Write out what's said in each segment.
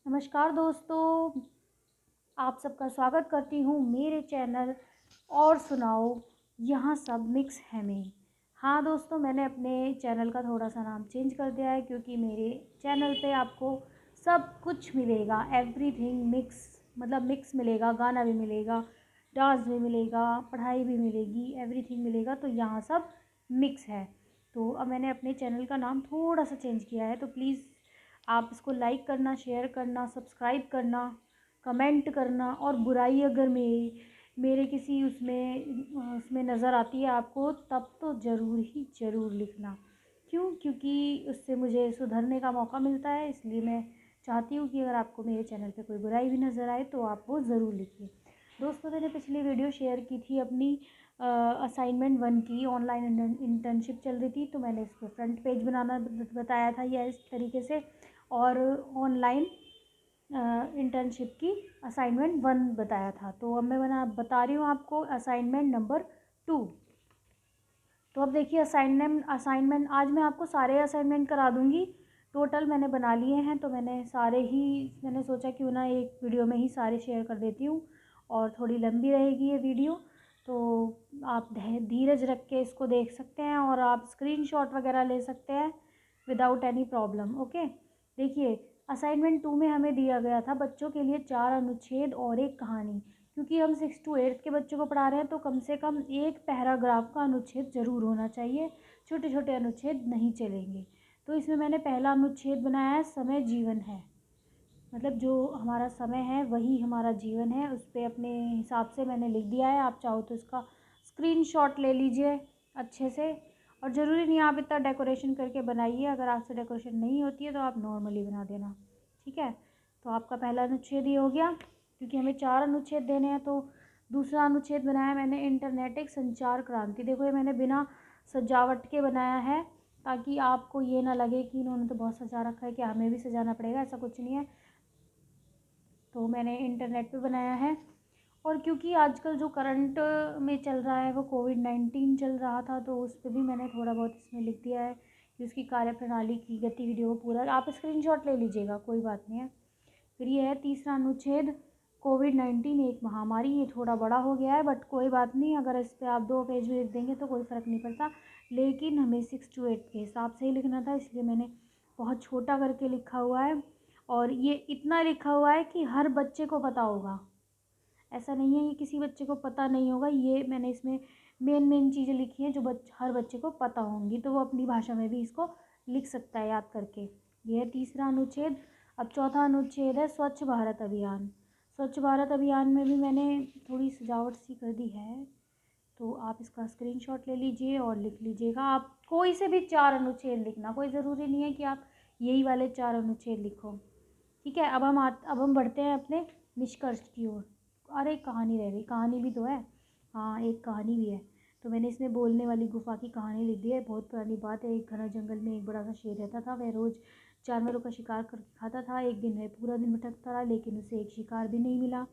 नमस्कार दोस्तों, आप सबका स्वागत करती हूँ मेरे चैनल और सुनाओ यहाँ सब मिक्स है में। हाँ दोस्तों, मैंने अपने चैनल का थोड़ा सा नाम चेंज कर दिया है क्योंकि मेरे चैनल पे आपको सब कुछ मिलेगा। एवरीथिंग मिक्स, मतलब मिक्स मिलेगा, गाना भी मिलेगा, डांस भी मिलेगा, पढ़ाई भी मिलेगी, एवरीथिंग मिलेगा। तो यहाँ सब मिक्स है। तो अब मैंने अपने चैनल का नाम थोड़ा सा चेंज किया है, तो प्लीज़ आप इसको लाइक करना, शेयर करना, सब्सक्राइब करना, कमेंट करना। और बुराई अगर मेरी मेरे किसी उसमें नज़र आती है आपको, तब तो ज़रूर ही ज़रूर लिखना। क्यों? क्योंकि उससे मुझे सुधरने का मौका मिलता है। इसलिए मैं चाहती हूँ कि अगर आपको मेरे चैनल पे कोई बुराई भी नज़र आए तो आप वो ज़रूर लिखिए। दोस्तों, मैंने पिछली वीडियो शेयर की थी अपनी असाइनमेंट 1 की। ऑनलाइन इंटर्नशिप चल रही थी, तो मैंने इसको फ्रंट पेज बनाना बताया था या इस तरीके से। और ऑनलाइन इंटर्नशिप की असाइनमेंट 1 बताया था। तो अब मैं बता रही हूँ आपको असाइनमेंट नंबर 2। तो अब देखिए, असाइनमेंट आज मैं आपको सारे असाइनमेंट करा दूँगी। टोटल मैंने बना लिए हैं, तो मैंने सोचा क्यों ना एक वीडियो में ही सारे शेयर कर देती हूँ। और थोड़ी लंबी रहेगी ये वीडियो, तो आप धीरज रख के इसको देख सकते हैं और आप स्क्रीनशॉट वगैरह ले सकते हैं विदाउट एनी प्रॉब्लम। ओके, देखिए, असाइनमेंट 2 में हमें दिया गया था बच्चों के लिए 4 अनुच्छेद और एक कहानी। क्योंकि हम 6 to 8 के बच्चों को पढ़ा रहे हैं, तो कम से कम एक पैराग्राफ का अनुच्छेद ज़रूर होना चाहिए। छोटे छोटे अनुच्छेद नहीं चलेंगे। तो इसमें मैंने पहला अनुच्छेद बनाया है, समय जीवन है। मतलब जो हमारा समय है वही हमारा जीवन है। उस पर अपने हिसाब से मैंने लिख दिया है। आप चाहो तो इसका स्क्रीनशॉट ले लीजिए अच्छे से। और ज़रूरी नहीं आप इतना डेकोरेशन करके बनाइए। अगर आपसे डेकोरेशन नहीं होती है तो आप नॉर्मली बना देना, ठीक है। तो आपका पहला अनुच्छेद ये हो गया। क्योंकि हमें 4 अनुच्छेद देने हैं, तो दूसरा अनुच्छेद बनाया मैंने, इंटरनेट एक संचार क्रांति। देखो, ये मैंने बिना सजावट के बनाया है, ताकि आपको ये ना लगे कि इन्होंने तो बहुत सजा रखा है, कि हमें भी सजाना पड़ेगा। ऐसा कुछ नहीं है। तो मैंने इंटरनेट पे बनाया है। और क्योंकि आजकल जो करंट में चल रहा है वो कोविड-19 चल रहा था, तो उस पे भी मैंने थोड़ा बहुत इसमें लिख दिया है कि उसकी कार्यप्रणाली की गतिविधियों को पूरा आप स्क्रीनशॉट ले लीजिएगा, कोई बात नहीं है। फिर ये है तीसरा अनुच्छेद, कोविड-19 एक महामारी। ये थोड़ा बड़ा हो गया है, बट कोई बात नहीं। अगर इस पर आप 2 पेज भी लिख देंगे तो कोई फ़र्क नहीं पड़ता। लेकिन हमें 6 to 8 के हिसाब से ही लिखना था, इसलिए मैंने बहुत छोटा करके लिखा हुआ है। और ये इतना लिखा हुआ है कि हर बच्चे को पता होगा। ऐसा नहीं है कि किसी बच्चे को पता नहीं होगा। ये मैंने इसमें मेन चीज़ें लिखी हैं जो हर बच्चे को पता होंगी, तो वो अपनी भाषा में भी इसको लिख सकता है याद करके। ये है तीसरा अनुच्छेद। अब चौथा अनुच्छेद है स्वच्छ भारत अभियान। स्वच्छ भारत अभियान में भी मैंने थोड़ी सजावट सी कर दी है, तो आप इसका स्क्रीनशॉट ले लीजिए और लिख लीजिएगा। आप कोई से भी 4 अनुच्छेद लिखना, कोई ज़रूरी नहीं है कि आप यही वाले 4 अनुच्छेद लिखो, ठीक है। अब हम बढ़ते हैं अपने निष्कर्ष की ओर। अरे, एक कहानी रह गई, कहानी भी तो है। हाँ, एक कहानी भी है। तो मैंने इसमें बोलने वाली गुफा की कहानी लिख दी है। बहुत पुरानी बात है। एक घना जंगल में एक बड़ा सा शेर रहता था। वह रोज़ जानवरों का शिकार करके खाता था। एक दिन वह पूरा दिन भटकता रहा, लेकिन उसे एक शिकार भी नहीं मिला।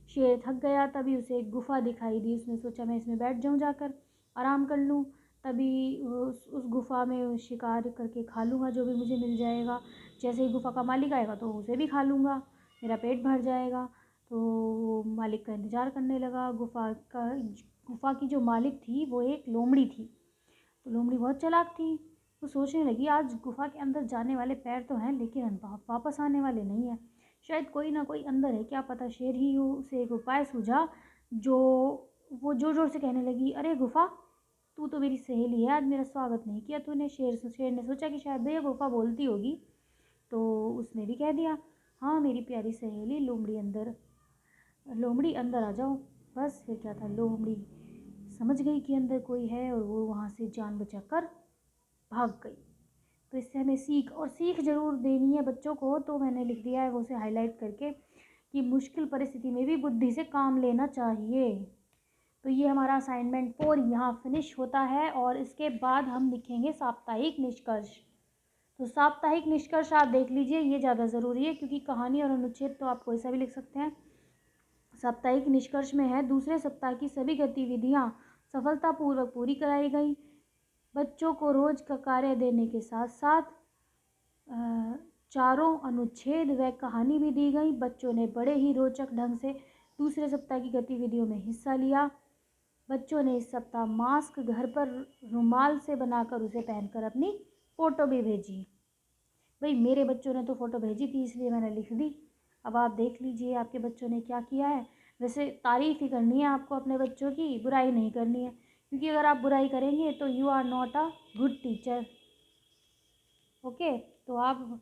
शेर थक गया, तभी उसे एक गुफा दिखाई दी। उसने सोचा, मैं इसमें बैठ जाऊँ, जाकर आराम कर लूँ। तभी उस गुफा में शिकार करके खा लूँगा जो भी मुझे मिल जाएगा। जैसे ही गुफा का मालिक आएगा तो उसे भी खा लूँगा, मेरा पेट भर जाएगा। तो वो मालिक का इंतज़ार करने लगा। गुफा की जो मालिक थी वो एक लोमड़ी थी। तो लोमड़ी बहुत चालाक थी। वो सोचने लगी, आज गुफा के अंदर जाने वाले पैर तो हैं, लेकिन वापस आने वाले नहीं हैं। शायद कोई ना कोई अंदर है, क्या पता शेर ही हो। उसे एक उपाय सूझा। जो वो जोर जोर से कहने लगी, अरे गुफा, तू तो मेरी सहेली है, आज मेरा स्वागत नहीं किया तूने। शेर ने सोचा कि शायद ये गुफा बोलती होगी, तो उसने भी कह दिया, हाँ मेरी प्यारी सहेली लोमड़ी अंदर आ जाओ। बस फिर क्या था, लोमड़ी समझ गई कि अंदर कोई है और वो वहाँ से जान बचाकर भाग गई। तो इससे हमें सीख ज़रूर देनी है बच्चों को। तो मैंने लिख दिया है वो उसे हाईलाइट करके, कि मुश्किल परिस्थिति में भी बुद्धि से काम लेना चाहिए। तो ये हमारा असाइनमेंट 4 यहाँ फिनिश होता है। और इसके बाद हम लिखेंगे साप्ताहिक निष्कर्ष। तो साप्ताहिक निष्कर्ष आप देख लीजिए, ये ज़्यादा ज़रूरी है, क्योंकि कहानी और अनुच्छेद तो आप कोई सा भी लिख सकते हैं। साप्ताहिक निष्कर्ष में है, दूसरे सप्ताह की सभी गतिविधियाँ सफलतापूर्वक पूरी कराई गई। बच्चों को रोज का कार्य देने के साथ साथ चारों अनुच्छेद व कहानी भी दी गई। बच्चों ने बड़े ही रोचक ढंग से दूसरे सप्ताह की गतिविधियों में हिस्सा लिया। बच्चों ने इस सप्ताह मास्क घर पर रुमाल से बनाकर उसे पहनकर अपनी फ़ोटो भी भेजी। भाई मेरे बच्चों ने तो फ़ोटो भेजी थी इसलिए मैंने लिख दी। अब आप देख लीजिए आपके बच्चों ने क्या किया है। वैसे तारीफ़ ही करनी है आपको अपने बच्चों की, बुराई नहीं करनी है, क्योंकि अगर आप बुराई करेंगे तो you are not a good teacher. Okay, तो आप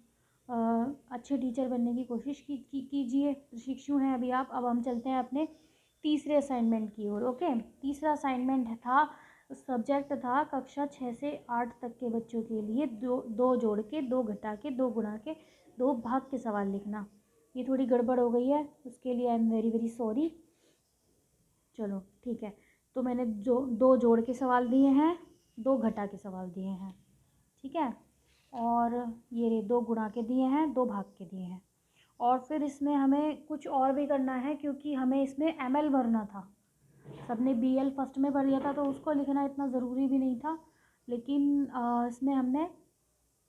अच्छे टीचर बनने की कोशिश कीजिए। प्रशिक्षु हैं अभी आप। अब हम चलते हैं अपने तीसरे असाइनमेंट की ओर। ओके, तीसरा असाइनमेंट था, सब्जेक्ट था कक्षा 6 से 8 तक के बच्चों के लिए दो जोड़ के, दो घटा के, दो गुणा के, दो भाग के सवाल लिखना। ये थोड़ी गड़बड़ हो गई है, उसके लिए I am very very sorry. चलो ठीक है, तो मैंने जो दो जोड़ के सवाल दिए हैं, दो घटा के सवाल दिए हैं, ठीक है, और ये दो गुणा के दिए हैं, दो भाग के दिए हैं। और फिर इसमें हमें कुछ और भी करना है, क्योंकि हमें इसमें एमएल भरना था। सबने बीएल फर्स्ट में भर लिया था तो उसको लिखना इतना ज़रूरी भी नहीं था, लेकिन इसमें हमने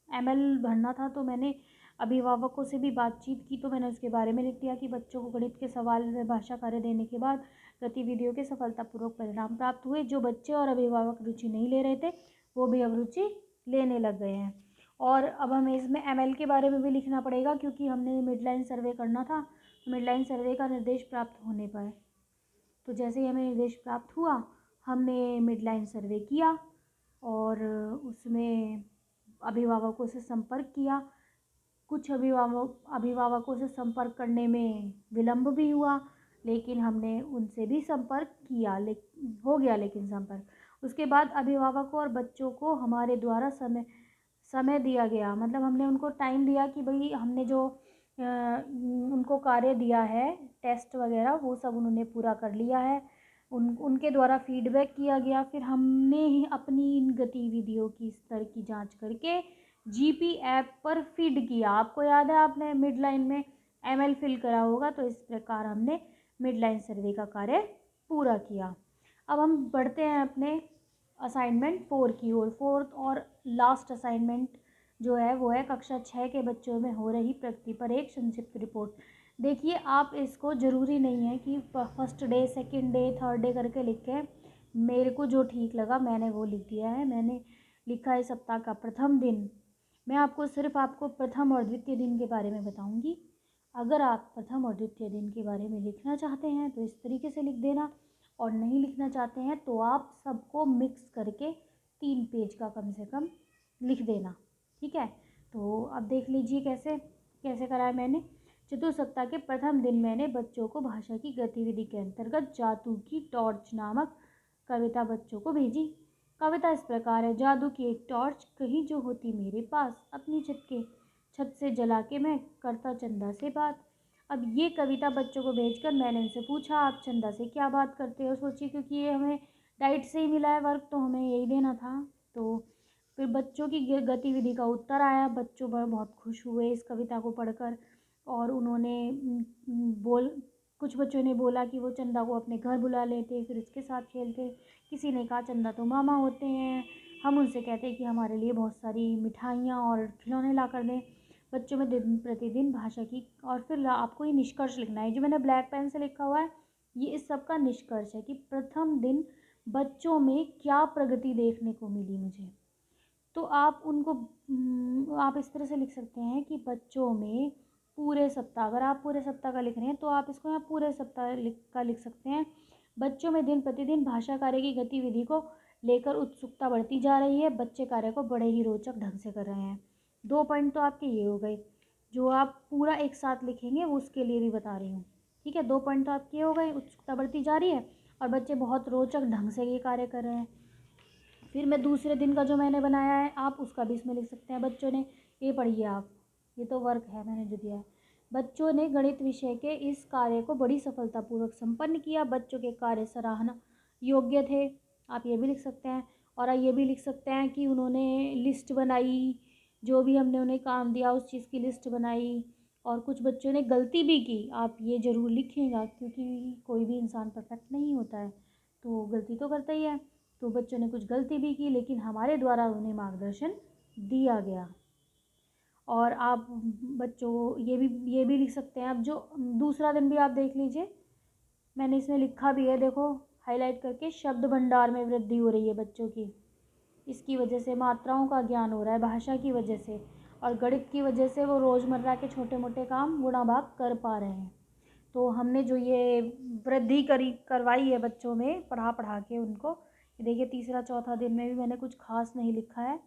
एमएल भरना था। तो मैंने अभिभावकों से भी बातचीत की, तो मैंने उसके बारे में लिख दिया कि बच्चों को गणित के सवाल में भाषा कार्य देने के बाद गतिविधियों के सफलतापूर्वक परिणाम प्राप्त हुए। जो बच्चे और अभिभावक रुचि नहीं ले रहे थे वो भी अब रुचि लेने लग गए हैं। और अब हमें इसमें एमएल के बारे में भी लिखना पड़ेगा, क्योंकि हमने मिडलाइन सर्वे करना था। मिडलाइन सर्वे का निर्देश प्राप्त होने पर, तो जैसे ही हमें निर्देश प्राप्त हुआ हमने मिडलाइन सर्वे किया और उसमें अभिभावकों से संपर्क किया। कुछ अभिभावकों से संपर्क करने में विलम्ब भी हुआ, लेकिन हमने उनसे भी संपर्क किया, हो गया लेकिन संपर्क। उसके बाद अभिभावकों और बच्चों को हमारे द्वारा समय दिया गया, मतलब हमने उनको टाइम दिया कि भाई हमने जो उनको कार्य दिया है, टेस्ट वगैरह, वो सब उन्होंने पूरा कर लिया है। उनके द्वारा फीडबैक किया गया। फिर हमने ही अपनी इन गतिविधियों की स्तर की जांच करके जीपी ऐप पर फीड किया। आपको याद है आपने मिडलाइन में एमएल फिल करा होगा, तो इस प्रकार हमने मिडलाइन सर्वे का कार्य पूरा किया। अब हम बढ़ते हैं अपने असाइनमेंट 4 की ओर। फोर्थ और लास्ट असाइनमेंट जो है वो है कक्षा 6 के बच्चों में हो रही प्रगति पर एक संक्षिप्त रिपोर्ट। देखिए आप इसको ज़रूरी नहीं है कि first day, second day, third day करके लिखें। मेरे को जो ठीक लगा मैंने वो लिख दिया है। मैंने लिखा है सप्ताह का प्रथम दिन। मैं आपको प्रथम और द्वितीय दिन के बारे में बताऊंगी। अगर आप प्रथम और द्वितीय दिन के बारे में लिखना चाहते हैं तो इस तरीके से लिख देना, और नहीं लिखना चाहते हैं तो आप सबको मिक्स करके 3 पेज का कम से कम लिख देना, ठीक है। तो अब देख लीजिए कैसे कैसे करा है मैंने। चतुर्थ सप्ताह के प्रथम दिन मैंने बच्चों को भाषा की गतिविधि के अंतर्गत जादू की टॉर्च नामक कविता बच्चों को भेजी। कविता इस प्रकार है। जादू की एक टॉर्च कहीं जो होती मेरे पास, अपनी छत से जला के मैं करता चंदा से बात। अब ये कविता बच्चों को भेजकर मैंने उनसे पूछा आप चंदा से क्या बात करते हो। सोचिए, क्योंकि ये हमें डाइट से ही मिला है वर्क, तो हमें यही देना था। तो फिर बच्चों की गतिविधि का उत्तर आया। बच्चों बहुत खुश हुए इस कविता को पढ़कर, और उन्होंने कुछ बच्चों ने बोला कि वो चंदा को अपने घर बुला लेते, फिर उसके साथ खेलते। किसी ने कहा चंदा तो मामा होते हैं, हम उनसे कहते हैं कि हमारे लिए बहुत सारी मिठाइयाँ और खिलौने ला कर दें। बच्चों में दिन प्रतिदिन भाषा की, और फिर आपको ये निष्कर्ष लिखना है जो मैंने ब्लैक पेन से लिखा हुआ है। ये इस सब का निष्कर्ष है कि प्रथम दिन बच्चों में क्या प्रगति देखने को मिली मुझे। तो आप आप इस तरह से लिख सकते हैं कि बच्चों में पूरे सप्ताह, अगर आप पूरे सप्ताह का लिख रहे हैं तो आप इसको यहाँ पूरे सप्ताह का लिख सकते हैं। बच्चों में दिन प्रतिदिन भाषा कार्य की गतिविधि को लेकर उत्सुकता बढ़ती जा रही है। बच्चे कार्य को बड़े ही रोचक ढंग से कर रहे हैं। 2 पॉइंट तो आपके ये हो गए। जो आप पूरा एक साथ लिखेंगे वो उसके लिए भी बता रही हूँ, ठीक है। 2 पॉइंट तो आपके हो गए, उत्सुकता बढ़ती जा रही है और बच्चे बहुत रोचक ढंग से ये कार्य कर रहे हैं। फिर मैं दूसरे दिन का जो मैंने बनाया है आप उसका भी इसमें लिख सकते हैं। बच्चों ने, ये पढ़िए आप, ये तो वर्क है मैंने जो दिया है। बच्चों ने गणित विषय के इस कार्य को बड़ी सफलतापूर्वक संपन्न किया। बच्चों के कार्य सराहना योग्य थे, आप ये भी लिख सकते हैं। और ये भी लिख सकते हैं कि उन्होंने लिस्ट बनाई, जो भी हमने उन्हें काम दिया उस चीज़ की लिस्ट बनाई। और कुछ बच्चों ने गलती भी की, आप ये ज़रूर लिखिएगा, क्योंकि कोई भी इंसान परफेक्ट नहीं होता है, तो गलती तो करता ही है। तो बच्चों ने कुछ गलती भी की, लेकिन हमारे द्वारा उन्हें मार्गदर्शन दिया गया। और आप बच्चों ये भी लिख सकते हैं। अब जो दूसरा दिन भी आप देख लीजिए, मैंने इसमें लिखा भी है, देखो हाईलाइट करके, शब्द भंडार में वृद्धि हो रही है बच्चों की। इसकी वजह से मात्राओं का ज्ञान हो रहा है, भाषा की वजह से, और गणित की वजह से वो रोज़मर्रा के छोटे मोटे काम गुणा भाग कर पा रहे हैं। तो हमने जो ये वृद्धि करवाई है बच्चों में, पढ़ा पढ़ा के उनको, ये देखिए तीसरा चौथा दिन में भी मैंने कुछ खास नहीं लिखा है,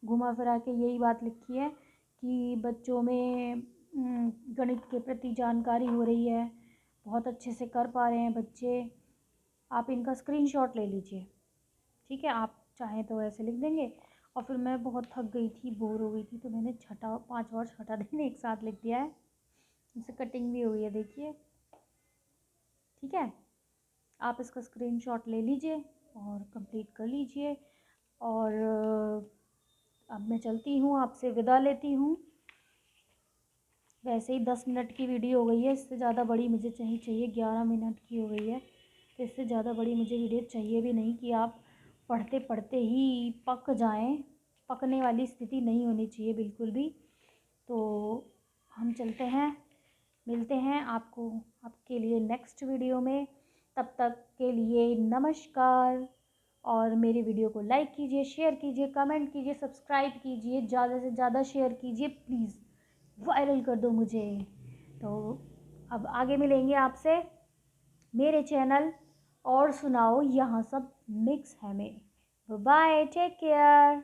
घुमा फिरा के यही बात लिखी है कि बच्चों में गणित के प्रति जानकारी हो रही है, बहुत अच्छे से कर पा रहे हैं बच्चे। आप इनका स्क्रीनशॉट ले लीजिए, ठीक है। आप चाहें तो ऐसे लिख देंगे। और फिर मैं बहुत थक गई थी, बोर हो गई थी, तो मैंने 5वां और 6वां दिन एक साथ लिख दिया है। इससे कटिंग भी हुई है, देखिए, ठीक है। आप इसका स्क्रीनशॉट ले लीजिए और कंप्लीट कर लीजिए। और अब मैं चलती हूँ, आपसे विदा लेती हूँ। वैसे ही 10 मिनट की वीडियो हो गई है, इससे ज़्यादा बड़ी मुझे चाहिए 11 मिनट की हो गई है, तो इससे ज़्यादा बड़ी मुझे वीडियो चाहिए भी नहीं कि आप पढ़ते पढ़ते ही पक जाएं। पकने वाली स्थिति नहीं होनी चाहिए बिल्कुल भी। तो हम चलते हैं, मिलते हैं आपको आपके लिए नेक्स्ट वीडियो में। तब तक के लिए नमस्कार। और मेरी वीडियो को लाइक कीजिए, शेयर कीजिए, कमेंट कीजिए, सब्सक्राइब कीजिए, ज़्यादा से ज़्यादा शेयर कीजिए प्लीज़, वायरल कर दो मुझे। तो अब आगे मिलेंगे आपसे मेरे चैनल और सुनाओ यहाँ सब मिक्स है में। Bye, take care.